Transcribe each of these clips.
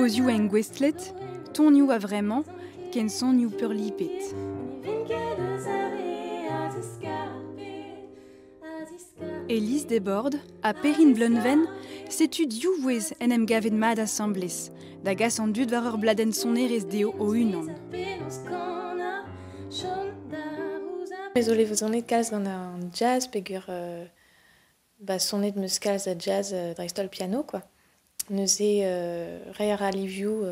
Diboziou en gwestlet, tonniou a vraiment, ken sonniou purlipet. Elise Desbordes, a Perrine Blunven, setu diouwez en em gavet mad assemblés, da gas an dud var ur bladen sonerez deo o unan. Désolé, vous en êtes kalz gant un jazz, pegur sonnet meus kalz a jazz dreistol piano, quoi. Neuze reier a liviou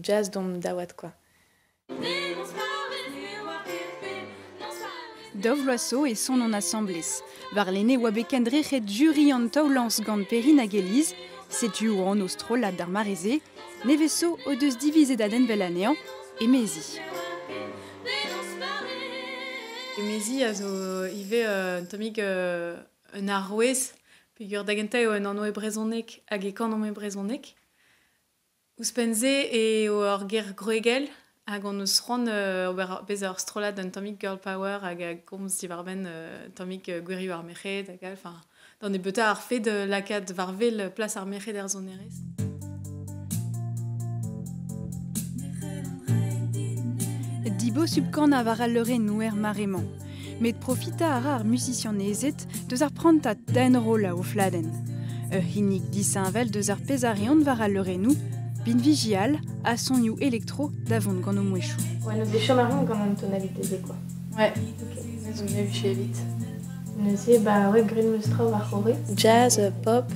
jazz dom dawad, quoi. Dov loaso e son an assemblés. Var lene oa bekendrec'het jury an taoulans gant Perrine hag Elise, setu o an ostrolat d'ar mareze, neveso o deus divize da den vel anean, e mezi. Mezi a zo ive tomik un arrouez, pegur dagenta eo an anno e brezonek hag e kan an e brezonek. Ouspenze e o ur ger groegel, hag an eus ron bez ur strolat d'un tomik girl power hag a gomz divarben tomik gwerioù ar meched hag al, dan e beuta ar fet lakad varvel plas ar meched er zonerez. Dibo subkan a var al leure nouer marement, met profita a ar musician nezet deus ar prantat den rola o fladen. Hinnik disinvel deus ar pezarion var al leure nou, bin vigial a sonioù elektro davont gant o mouechou. Ouais, neus e chomarion gant an tonalité, quoi. Ouais, neus on evu chez vite. Neuze, ouais, grin meus traoù ar c'hore. Jazz, pop,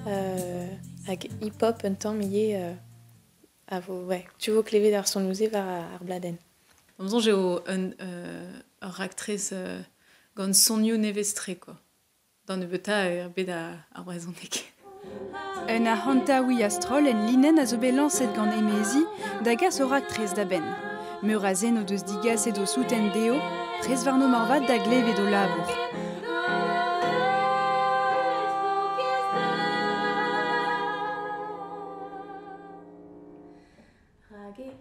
hag hip-hop un tamm ie a vo, ouais, tu vo klevet ar son nouze var ar bladen. Amzon j'ai ur actrice gant sonioù nevestre, quoi. Dan e beuta bet ar brezonek. Un a hantaoui astrol en linen a zo bet lancet gant emezi da gas o raktrez da ben. Meur a zen o deus digas edo souten deo, prez varno marvat da glevet o labour. Rage,